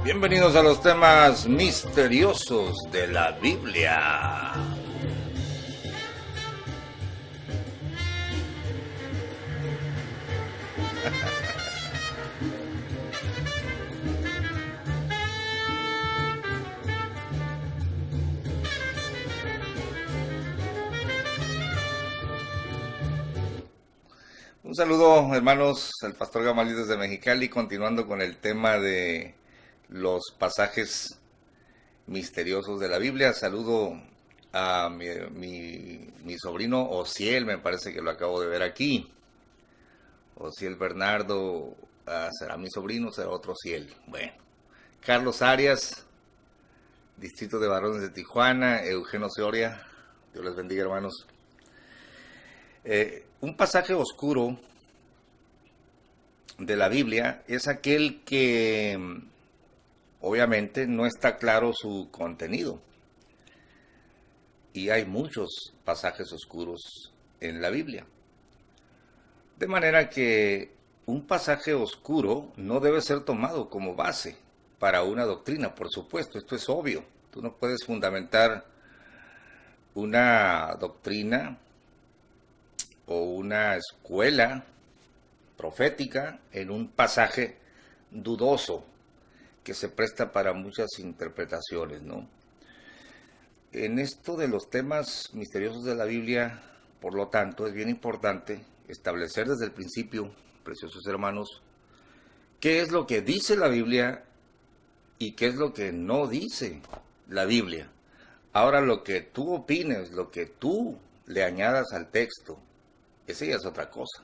Bienvenidos a los temas misteriosos de la Biblia. Un saludo, hermanos, el pastor Gamaliel desde Mexicali, continuando con el tema de los pasajes misteriosos de la Biblia. Saludo a mi sobrino Ociel, me parece que lo acabo de ver aquí. Ociel Bernardo, será mi sobrino, será otro Ociel. Bueno, Carlos Arias, Distrito de Varones de Tijuana, Eugenio Seoria, Dios les bendiga, hermanos. Un pasaje oscuro de la Biblia es aquel que obviamente no está claro su contenido. Y hay muchos pasajes oscuros en la Biblia. De manera que un pasaje oscuro no debe ser tomado como base para una doctrina, por supuesto, esto es obvio. Tú no puedes fundamentar una doctrina o una escuela profética en un pasaje dudoso que se presta para muchas interpretaciones, ¿no? En esto de los temas misteriosos de la Biblia, por lo tanto, es bien importante establecer desde el principio, preciosos hermanos, qué es lo que dice la Biblia y qué es lo que no dice la Biblia. Ahora, lo que tú opines, lo que tú le añadas al texto, esa ya es otra cosa.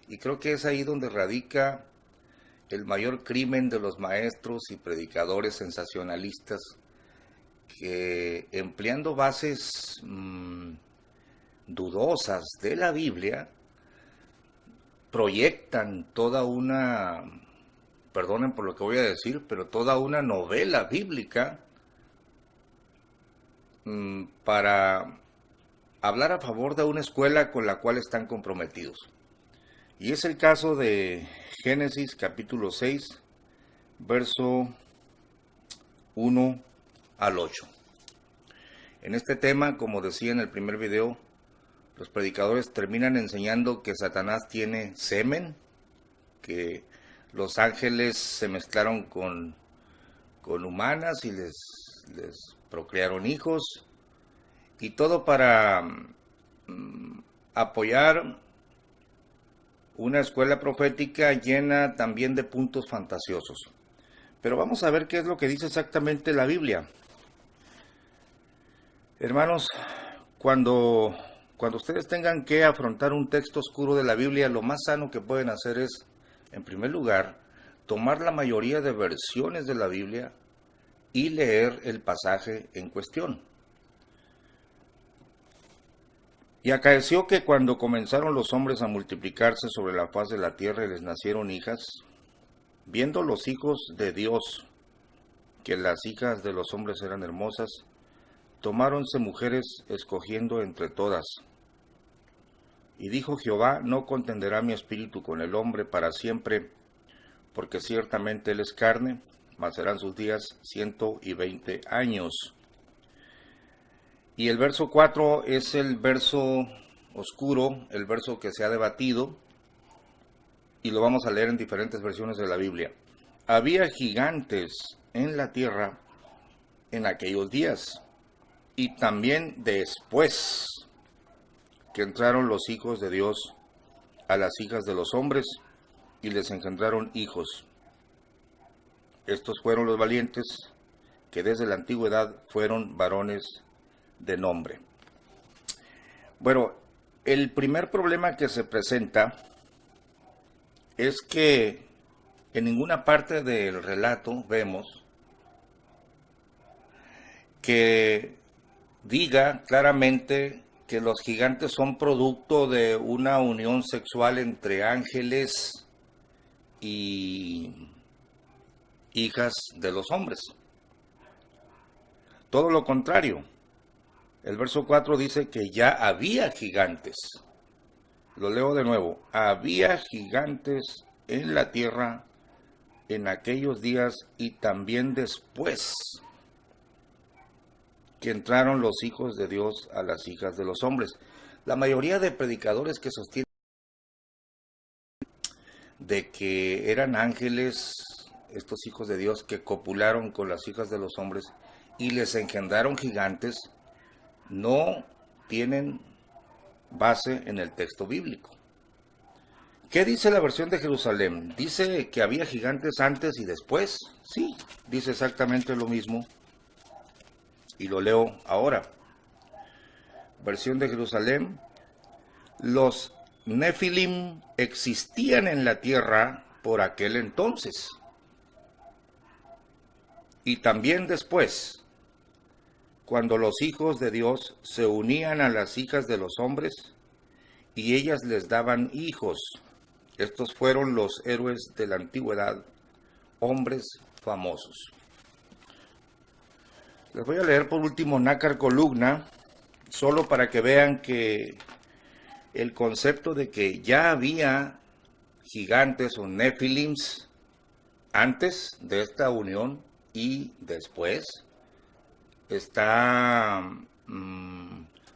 Y creo que es ahí donde radica el mayor crimen de los maestros y predicadores sensacionalistas que, empleando bases dudosas de la Biblia, proyectan toda una, perdonen por lo que voy a decir, pero toda una novela bíblica para hablar a favor de una escuela con la cual están comprometidos. Y es el caso de Génesis capítulo 6, verso 1 al 8. En este tema, como decía en el primer video, los predicadores terminan enseñando que Satanás tiene semen, que los ángeles se mezclaron con humanas y les procrearon hijos, y todo para apoyar una escuela profética llena también de puntos fantasiosos. Pero vamos a ver qué es lo que dice exactamente la Biblia. Hermanos, cuando ustedes tengan que afrontar un texto oscuro de la Biblia, lo más sano que pueden hacer es, en primer lugar, tomar la mayoría de versiones de la Biblia y leer el pasaje en cuestión. Y acaeció que cuando comenzaron los hombres a multiplicarse sobre la faz de la tierra y les nacieron hijas, viendo los hijos de Dios que las hijas de los hombres eran hermosas, tomáronse mujeres escogiendo entre todas. Y dijo Jehová, no contenderá mi espíritu con el hombre para siempre, porque ciertamente él es carne, mas serán sus días 120 años. Y el verso 4 es el verso oscuro, el verso que se ha debatido, y lo vamos a leer en diferentes versiones de la Biblia. Había gigantes en la tierra en aquellos días, y también después que entraron los hijos de Dios a las hijas de los hombres, y les engendraron hijos. Estos fueron los valientes, que desde la antigüedad fueron varones de nombre. Bueno, el primer problema que se presenta es que en ninguna parte del relato vemos que diga claramente que los gigantes son producto de una unión sexual entre ángeles y hijas de los hombres. Todo lo contrario. El verso 4 dice que ya había gigantes. Lo leo de nuevo. Había gigantes en la tierra en aquellos días y también después que entraron los hijos de Dios a las hijas de los hombres. La mayoría de predicadores que sostienen de que eran ángeles estos hijos de Dios que copularon con las hijas de los hombres y les engendraron gigantes, no tienen base en el texto bíblico. ¿Qué dice la versión de Jerusalén? ¿Dice que había gigantes antes y después? Sí, dice exactamente lo mismo. Y lo leo ahora. Versión de Jerusalén. Los Nefilim existían en la tierra por aquel entonces. Y también después, cuando los hijos de Dios se unían a las hijas de los hombres y ellas les daban hijos. Estos fueron los héroes de la antigüedad, hombres famosos. Les voy a leer por último Nácar Columna, solo para que vean que el concepto de que ya había gigantes o nefilims antes de esta unión y después está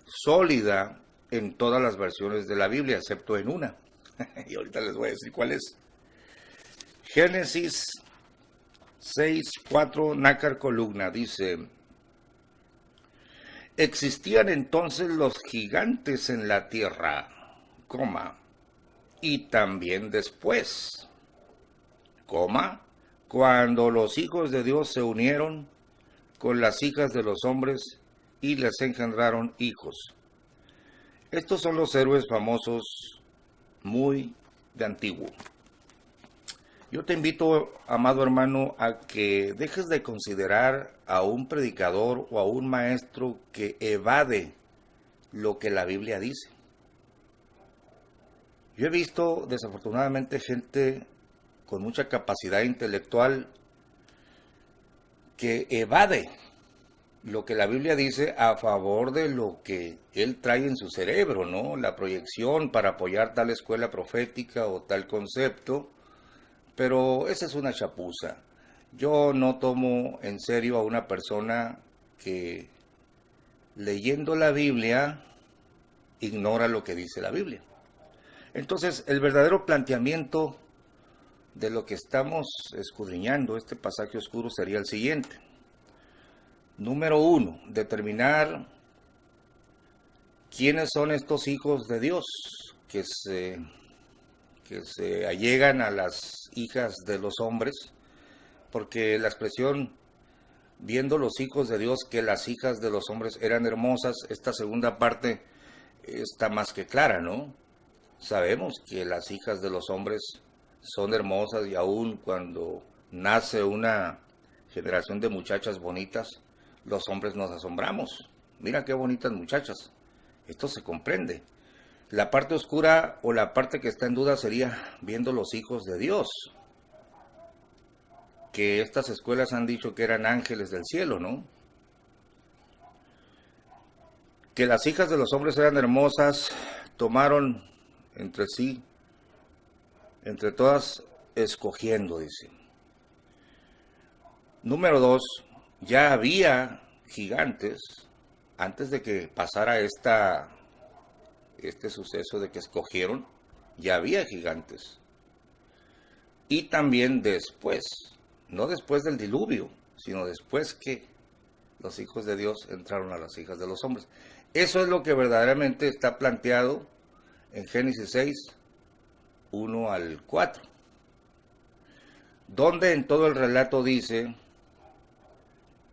sólida en todas las versiones de la Biblia, excepto en una. Y ahorita les voy a decir cuál es. Génesis 6:4, Nácar Columna dice: existían entonces los gigantes en la tierra, y también después, cuando los hijos de Dios se unieron con las hijas de los hombres y les engendraron hijos. Estos son los héroes famosos muy de antiguo. Yo te invito, amado hermano, a que dejes de considerar a un predicador o a un maestro que evade lo que la Biblia dice. Yo he visto, desafortunadamente, gente con mucha capacidad intelectual que evade lo que la Biblia dice a favor de lo que él trae en su cerebro, ¿no? La proyección para apoyar tal escuela profética o tal concepto. Pero esa es una chapuza. Yo no tomo en serio a una persona que leyendo la Biblia ignora lo que dice la Biblia. Entonces, el verdadero planteamiento de lo que estamos escudriñando, este pasaje oscuro, sería el siguiente. Número 1, determinar quiénes son estos hijos de Dios que se allegan a las hijas de los hombres, porque la expresión viendo los hijos de Dios que las hijas de los hombres eran hermosas, esta segunda parte está más que clara, ¿no? Sabemos que las hijas de los hombres son hermosas y aún cuando nace una generación de muchachas bonitas, los hombres nos asombramos. Mira qué bonitas muchachas. Esto se comprende. La parte oscura o la parte que está en duda sería viendo los hijos de Dios, que estas escuelas han dicho que eran ángeles del cielo, ¿no? Que las hijas de los hombres eran hermosas, tomaron entre sí, entre todas, escogiendo, dice. Número 2, ya había gigantes antes de que pasara este suceso de que escogieron, ya había gigantes. Y también después, no después del diluvio, sino después que los hijos de Dios entraron a las hijas de los hombres. Eso es lo que verdaderamente está planteado en Génesis 6, 1 al 4, donde en todo el relato dice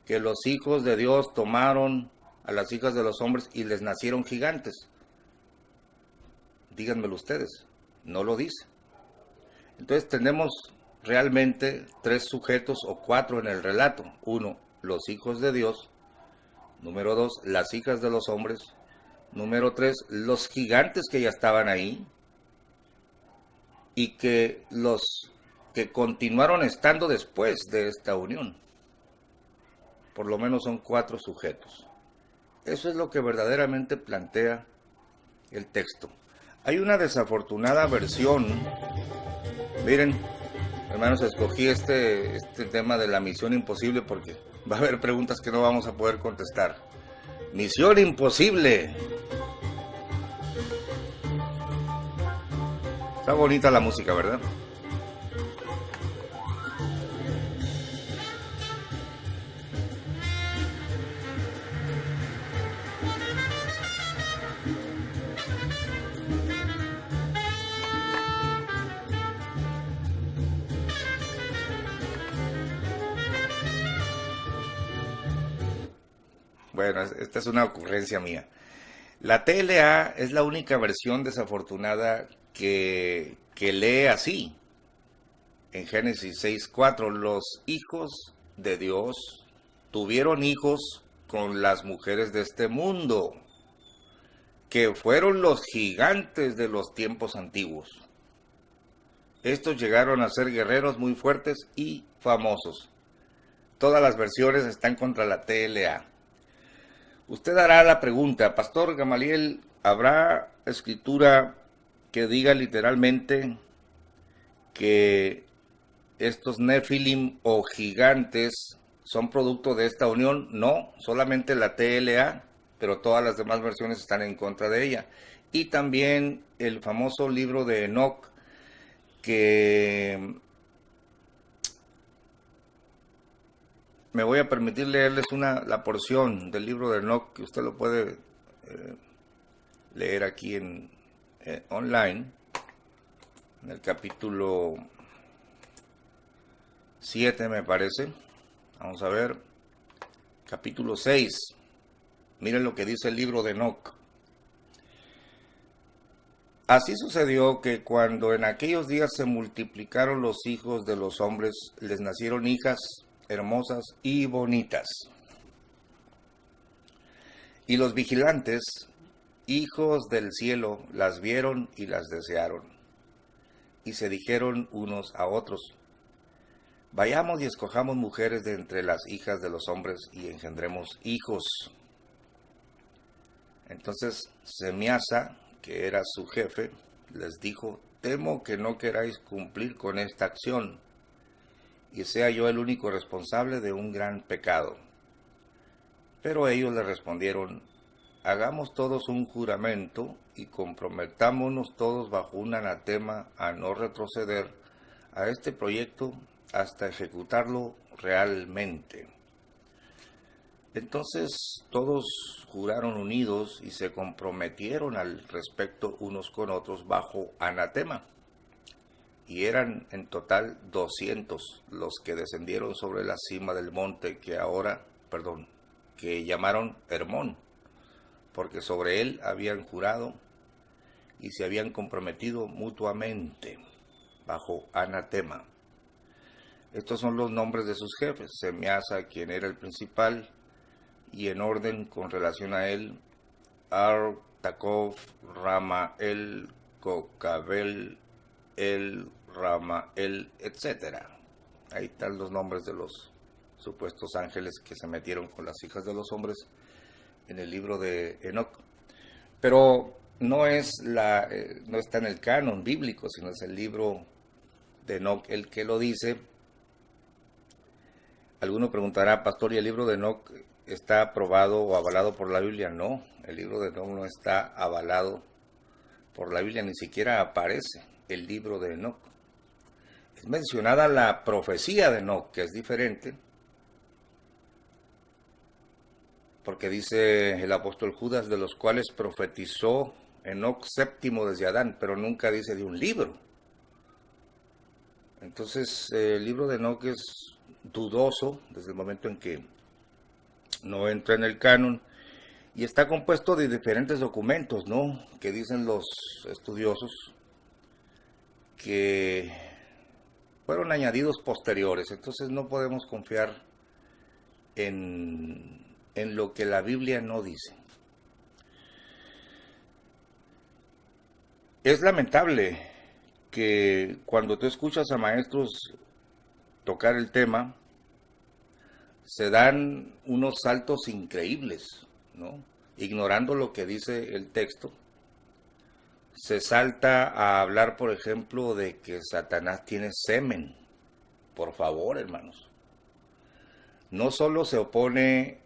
que los hijos de Dios tomaron a las hijas de los hombres y les nacieron gigantes. Díganmelo ustedes, no lo dice. Entonces tenemos realmente 3 sujetos o 4 en el relato. 1, los hijos de Dios. Número 2, las hijas de los hombres. Número 3, los gigantes que ya estaban ahí y que los que continuaron estando después de esta unión. Por lo menos son 4 sujetos. Eso es lo que verdaderamente plantea el texto. Hay una desafortunada versión. Miren, hermanos, escogí este tema de la misión imposible porque va a haber preguntas que no vamos a poder contestar. Misión imposible. Está bonita la música, ¿verdad? Bueno, esta es una ocurrencia mía. La TLA es la única versión desafortunada que lee así. En Génesis 6:4, los hijos de Dios tuvieron hijos con las mujeres de este mundo, que fueron los gigantes de los tiempos antiguos. Estos llegaron a ser guerreros muy fuertes y famosos. Todas las versiones están contra la TLA. Usted hará la pregunta, Pastor Gamaliel, ¿habrá escritura que diga literalmente que estos Nefilim o gigantes son producto de esta unión? No, solamente la TLA, pero todas las demás versiones están en contra de ella. Y también el famoso libro de Enoch, que me voy a permitir leerles la porción del libro de Enoch, que usted lo puede leer aquí online, en el capítulo 7 me parece. Vamos a ver, capítulo 6. Miren lo que dice el libro de Enoch. Así sucedió que cuando en aquellos días se multiplicaron los hijos de los hombres, les nacieron hijas hermosas y bonitas. Y los vigilantes, hijos del cielo, las vieron y las desearon. Y se dijeron unos a otros: vayamos y escojamos mujeres de entre las hijas de los hombres y engendremos hijos. Entonces Semiasa, que era su jefe, les dijo: temo que no queráis cumplir con esta acción, y sea yo el único responsable de un gran pecado. Pero ellos le respondieron: hagamos todos un juramento y comprometámonos todos bajo un anatema a no retroceder a este proyecto hasta ejecutarlo realmente. Entonces todos juraron unidos y se comprometieron al respecto unos con otros bajo anatema. Y eran en total 200 los que descendieron sobre la cima del monte que llamaron Hermón, porque sobre él habían jurado y se habían comprometido mutuamente bajo anatema. Estos son los nombres de sus jefes: Semiasa, quien era el principal, y en orden con relación a él, Ar, Takov, Rama, El, Cocabel, El, Rama, El, etc. Ahí están los nombres de los supuestos ángeles que se metieron con las hijas de los hombres en el libro de Enoch. Pero no está en el canon bíblico, sino es el libro de Enoch el que lo dice. Alguno preguntará: pastor, ¿y el libro de Enoch está aprobado o avalado por la Biblia? No, el libro de Enoch no está avalado por la Biblia, ni siquiera aparece el libro de Enoch. Es mencionada la profecía de Enoch, que es diferente, porque dice el apóstol Judas: de los cuales profetizó Enoch séptimo desde Adán, pero nunca dice de un libro. Entonces el libro de Enoch es dudoso desde el momento en que no entra en el canon, y está compuesto de diferentes documentos, ¿no?, que dicen los estudiosos que fueron añadidos posteriores. Entonces no podemos confiar en lo que la Biblia no dice. Es lamentable que cuando tú escuchas a maestros tocar el tema, se dan unos saltos increíbles, ¿no?, ignorando lo que dice el texto. se salta a hablar, por ejemplo, de que Satanás tiene semen. Por favor, hermanos. No solo se opone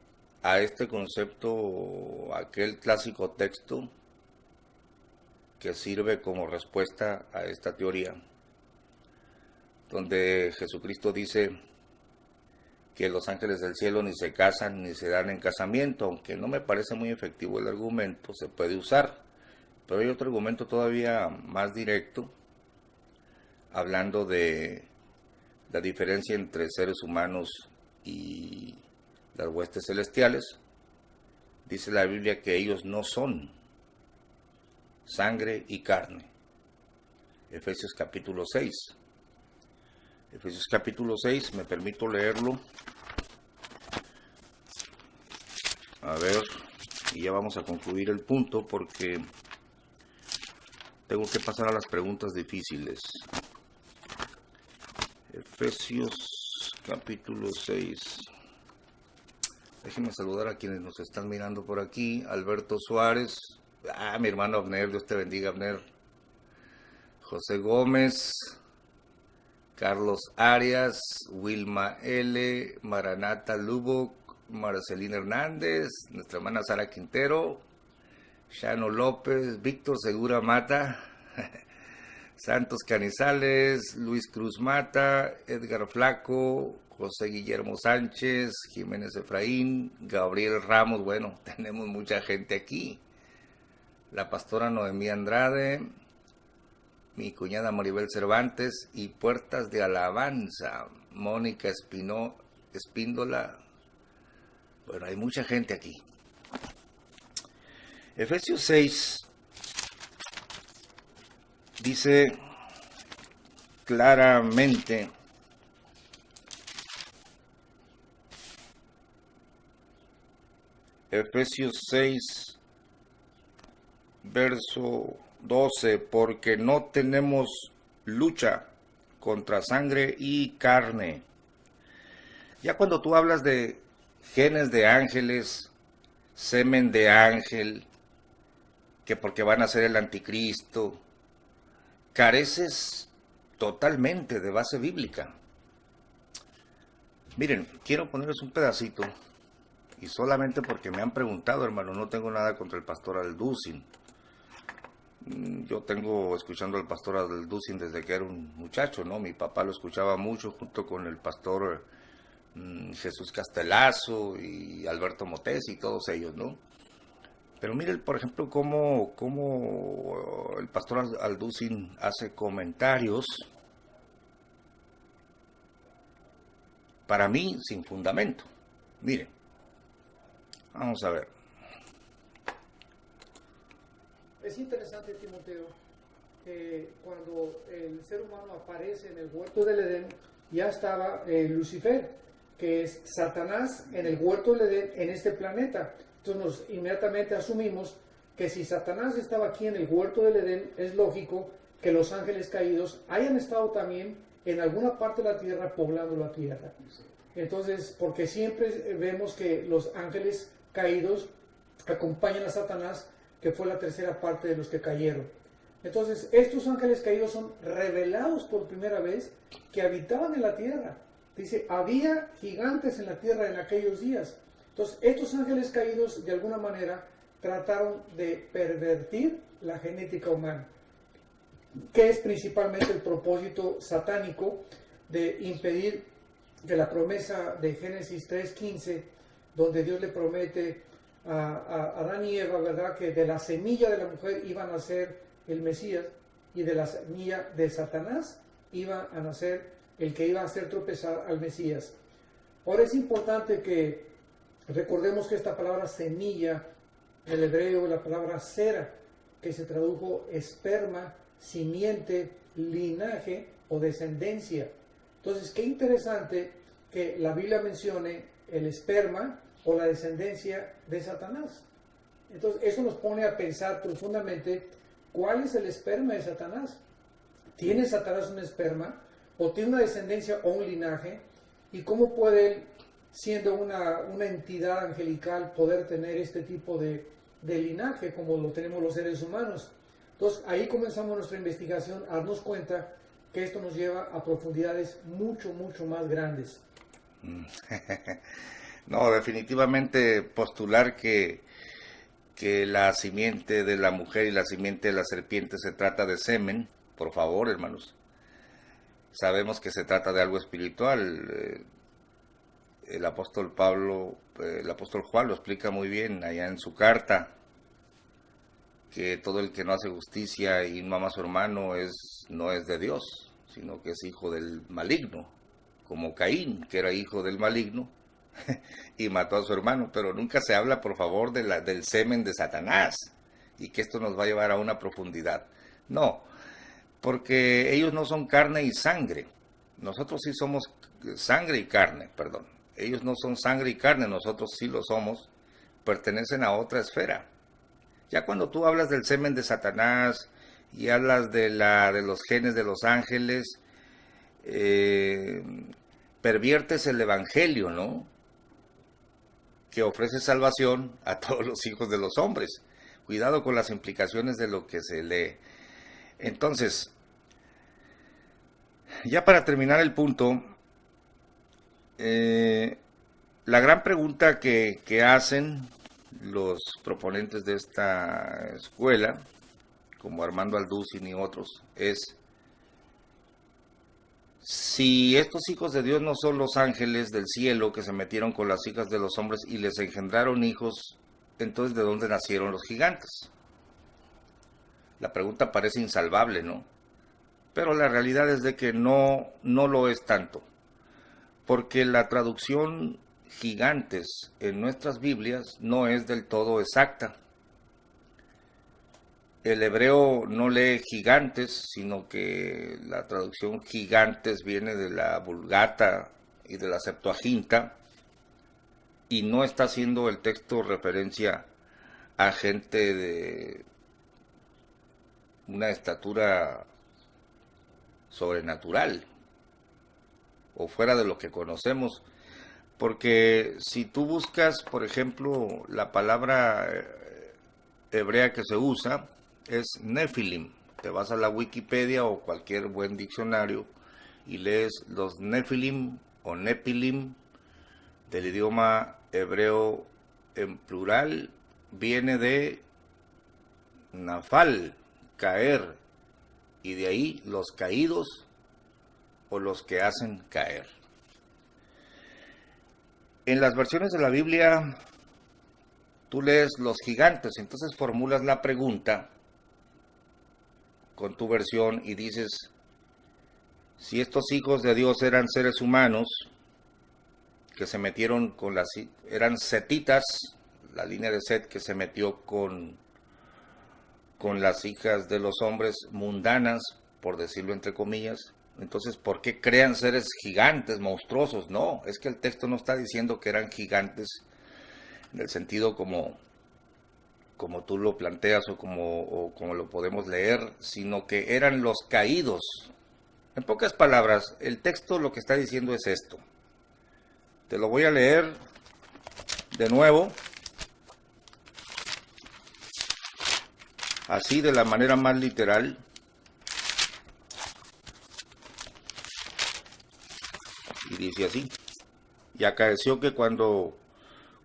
a este concepto, aquel clásico texto que sirve como respuesta a esta teoría, donde Jesucristo dice que los ángeles del cielo ni se casan ni se dan en casamiento, aunque no me parece muy efectivo el argumento, se puede usar. Pero hay otro argumento todavía más directo, hablando de la diferencia entre seres humanos y las huestes celestiales. Dice la Biblia que ellos no son sangre y carne. Efesios capítulo 6. Efesios capítulo 6, me permito leerlo. A ver, y ya vamos a concluir el punto porque tengo que pasar a las preguntas difíciles. Efesios capítulo 6. Déjenme saludar a quienes nos están mirando por aquí. Alberto Suárez. Mi hermano Abner, Dios te bendiga, Abner. José Gómez. Carlos Arias. Wilma L. Maranata Lubo. Marcelina Hernández. Nuestra hermana Sara Quintero. Shano López. Víctor Segura Mata. Santos Canizales, Luis Cruz Mata, Edgar Flaco, José Guillermo Sánchez, Jiménez Efraín, Gabriel Ramos. Bueno, tenemos mucha gente aquí. La pastora Noemí Andrade, mi cuñada Maribel Cervantes y Puertas de Alabanza, Mónica Espíndola. Bueno, hay mucha gente aquí. Efesios 6 dice claramente, Efesios 6, verso 12, porque no tenemos lucha contra sangre y carne. Ya cuando tú hablas de genes de ángeles, semen de ángel, que porque van a ser el anticristo, careces totalmente de base bíblica. Miren, quiero ponerles un pedacito, y solamente porque me han preguntado, hermano, no tengo nada contra el pastor Alducin. Yo tengo escuchando al pastor Alducin desde que era un muchacho, ¿no? Mi papá lo escuchaba mucho junto con el pastor Jesús Castelazo y Alberto Motés y todos ellos, ¿no? Pero miren, por ejemplo, cómo el pastor Alducin hace comentarios, para mí, sin fundamento. Miren, vamos a ver. Es interesante, Timoteo, que cuando el ser humano aparece en el huerto del Edén, ya estaba Lucifer, que es Satanás, en el huerto del Edén, en este planeta. Entonces inmediatamente asumimos que si Satanás estaba aquí en el huerto del Edén, es lógico que los ángeles caídos hayan estado también en alguna parte de la tierra poblando la tierra. Entonces, porque siempre vemos que los ángeles caídos acompañan a Satanás, que fue la tercera parte de los que cayeron. Entonces, estos ángeles caídos son revelados por primera vez que habitaban en la tierra. Dice, había gigantes en la tierra en aquellos días. Entonces, estos ángeles caídos, de alguna manera, trataron de pervertir la genética humana, que es principalmente el propósito satánico de impedir que la promesa de Génesis 3:15, donde Dios le promete a Adán y Eva, ¿verdad?, que de la semilla de la mujer iban a nacer el Mesías, y de la semilla de Satanás iba a nacer el que iba a hacer tropezar al Mesías. Ahora es importante que recordemos que esta palabra semilla, en el hebreo, la palabra sera, que se tradujo esperma, simiente, linaje o descendencia. Entonces, qué interesante que la Biblia mencione el esperma o la descendencia de Satanás. Entonces, eso nos pone a pensar profundamente cuál es el esperma de Satanás. ¿Tiene Satanás un esperma o tiene una descendencia o un linaje? ¿Y cómo puede él, siendo una entidad angelical, poder tener este tipo de linaje como lo tenemos los seres humanos? Entonces ahí comenzamos nuestra investigación a darnos cuenta que esto nos lleva a profundidades mucho, mucho más grandes. No, definitivamente postular que la simiente de la mujer y la simiente de la serpiente se trata de semen, por favor, hermanos. Sabemos que se trata de algo espiritual. El apóstol el apóstol Juan lo explica muy bien allá en su carta, que todo el que no hace justicia y no ama a su hermano no es de Dios, sino que es hijo del maligno, como Caín, que era hijo del maligno y mató a su hermano. Pero nunca se habla, por favor, del semen de Satanás y que esto nos va a llevar a una profundidad. No, porque ellos no son carne y sangre. Nosotros sí somos sangre y carne, perdón. Ellos no son sangre y carne, nosotros sí lo somos. Pertenecen a otra esfera. Ya cuando tú hablas del semen de Satanás y hablas de los genes de los ángeles, perviertes el evangelio, ¿no? Que ofrece salvación a todos los hijos de los hombres. Cuidado con las implicaciones de lo que se lee. Entonces, ya para terminar el punto, la gran pregunta que hacen los proponentes de esta escuela, como Armando Alducin y otros, es: si estos hijos de Dios no son los ángeles del cielo que se metieron con las hijas de los hombres y les engendraron hijos, entonces ¿de dónde nacieron los gigantes? La pregunta parece insalvable, ¿no? Pero la realidad es de que no lo es tanto, porque la traducción gigantes en nuestras Biblias no es del todo exacta. El hebreo no lee gigantes, sino que la traducción gigantes viene de la Vulgata y de la Septuaginta, y no está haciendo el texto referencia a gente de una estatura sobrenatural o fuera de lo que conocemos. Porque si tú buscas, por ejemplo, la palabra hebrea que se usa es Nefilim. Te vas a la Wikipedia o cualquier buen diccionario y lees los Nefilim o Nepilim del idioma hebreo en plural. Viene de Nafal, caer, y de ahí los caídos o los que hacen caer. En las versiones de la Biblia, tú lees los gigantes, entonces formulas la pregunta con tu versión y dices: si estos hijos de Dios eran seres humanos que se metieron eran setitas, la línea de Set que se metió con las hijas de los hombres mundanas, por decirlo entre comillas, entonces, ¿por qué crean seres gigantes, monstruosos? No, es que el texto no está diciendo que eran gigantes en el sentido como tú lo planteas o como lo podemos leer, sino que eran los caídos. En pocas palabras, el texto lo que está diciendo es esto. Te lo voy a leer de nuevo, así de la manera más literal. Y dice así: y acaeció que cuando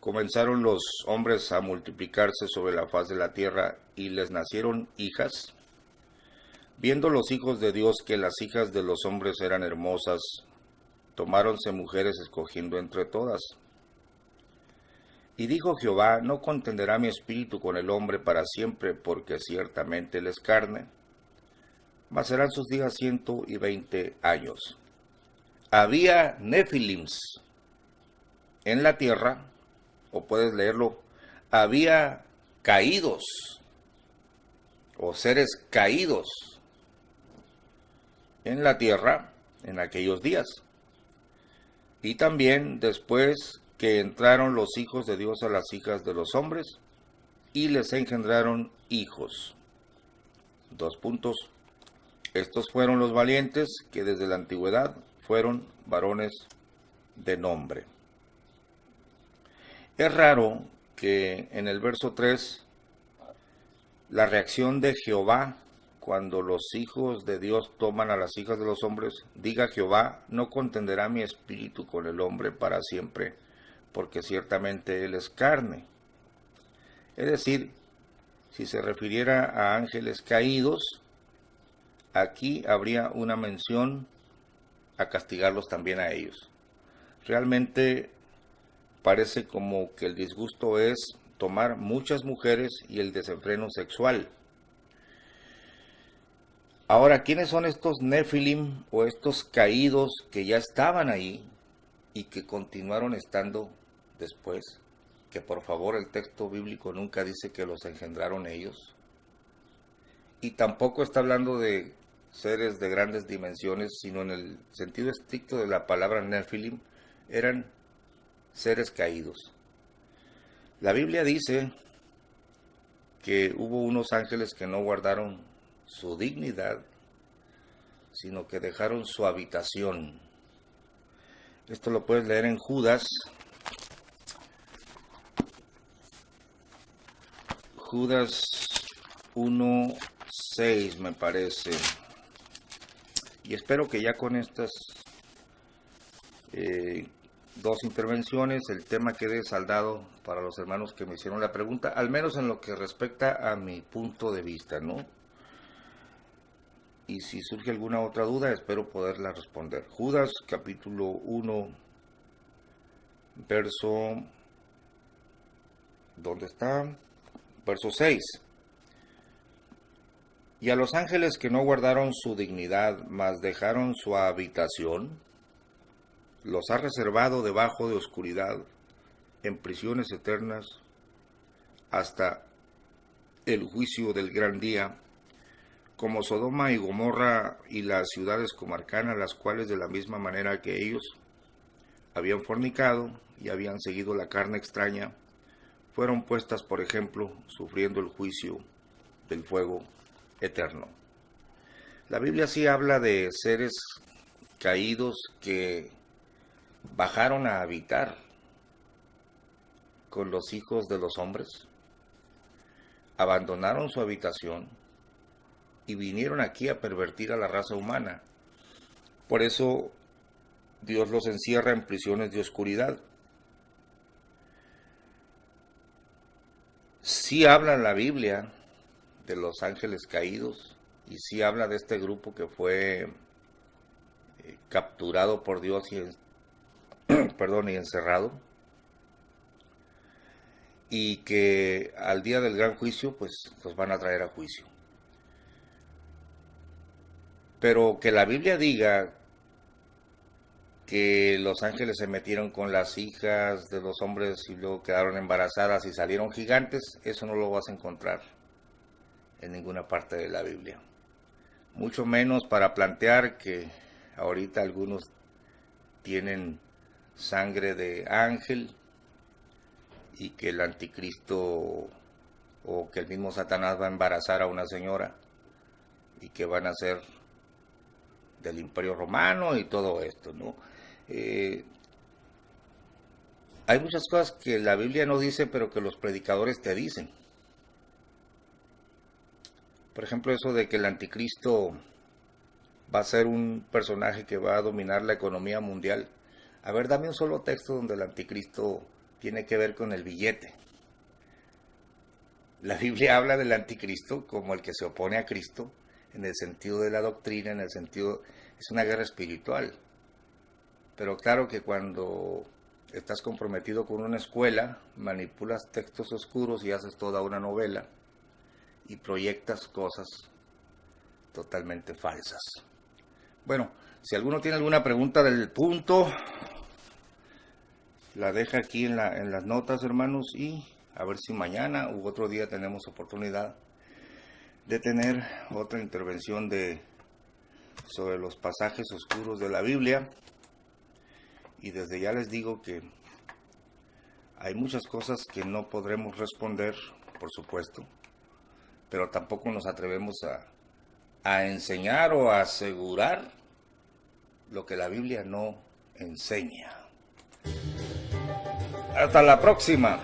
comenzaron los hombres a multiplicarse sobre la faz de la tierra y les nacieron hijas, viendo los hijos de Dios que las hijas de los hombres eran hermosas, tomáronse mujeres escogiendo entre todas. Y dijo Jehová: no contenderá mi espíritu con el hombre para siempre, porque ciertamente él es carne, mas serán sus días 120 años. Había Nefilims en la tierra, o puedes leerlo, había caídos, o seres caídos en la tierra en aquellos días. Y también después que entraron los hijos de Dios a las hijas de los hombres, y les engendraron hijos. 2 puntos. Estos fueron los valientes que desde la antigüedad fueron varones de nombre. Es raro que en el verso 3 la reacción de Jehová cuando los hijos de Dios toman a las hijas de los hombres, diga Jehová, no contenderá mi espíritu con el hombre para siempre, porque ciertamente él es carne. Es decir, si se refiriera a ángeles caídos, aquí habría una mención a castigarlos también a ellos. Realmente parece como que el disgusto es tomar muchas mujeres y el desenfreno sexual. Ahora, ¿quiénes son estos Nefilim o estos caídos que ya estaban ahí y que continuaron estando después? Que por favor el texto bíblico nunca dice que los engendraron ellos. Y tampoco está hablando de seres de grandes dimensiones, sino en el sentido estricto de la palabra Nefilim, eran seres caídos. La Biblia dice que hubo unos ángeles que no guardaron su dignidad, sino que dejaron su habitación. Esto lo puedes leer en Judas. Judas 1:6 me parece. Y espero que ya con estas dos intervenciones el tema quede saldado para los hermanos que me hicieron la pregunta, al menos en lo que respecta a mi punto de vista, ¿no? Y si surge alguna otra duda, espero poderla responder. Judas capítulo 1, verso... ¿dónde está? Verso 6. Y a los ángeles que no guardaron su dignidad, mas dejaron su habitación, los ha reservado debajo de oscuridad, en prisiones eternas, hasta el juicio del gran día, como Sodoma y Gomorra y las ciudades comarcanas, las cuales de la misma manera que ellos habían fornicado y habían seguido la carne extraña, fueron puestas, por ejemplo, sufriendo el juicio del fuego eterno. La Biblia sí habla de seres caídos que bajaron a habitar con los hijos de los hombres, abandonaron su habitación y vinieron aquí a pervertir a la raza humana. Por eso Dios los encierra en prisiones de oscuridad. Sí habla la Biblia de los ángeles caídos y sí habla de este grupo que fue capturado por Dios y encerrado, y que al día del gran juicio pues los van a traer a juicio. Pero que la Biblia diga que los ángeles se metieron con las hijas de los hombres y luego quedaron embarazadas y salieron gigantes, eso no lo vas a encontrar en ninguna parte de la Biblia. Mucho menos para plantear que ahorita algunos tienen sangre de ángel y que el anticristo o que el mismo Satanás va a embarazar a una señora y que van a ser del Imperio Romano y todo esto, ¿no? Hay muchas cosas que la Biblia no dice, pero que los predicadores te dicen. Por ejemplo, eso de que el anticristo va a ser un personaje que va a dominar la economía mundial. A ver, dame un solo texto donde el anticristo tiene que ver con el billete. La Biblia habla del anticristo como el que se opone a Cristo, en el sentido de la doctrina, en el sentido, es una guerra espiritual. Pero claro que cuando estás comprometido con una escuela, manipulas textos oscuros y haces toda una novela y proyectas cosas totalmente falsas. Bueno, si alguno tiene alguna pregunta del punto, la deja aquí en las notas, hermanos, y a ver si mañana u otro día tenemos oportunidad de tener otra intervención sobre los pasajes oscuros de la Biblia. Y desde ya les digo que hay muchas cosas que no podremos responder, por supuesto, pero tampoco nos atrevemos a enseñar o a asegurar lo que la Biblia no enseña. Hasta la próxima.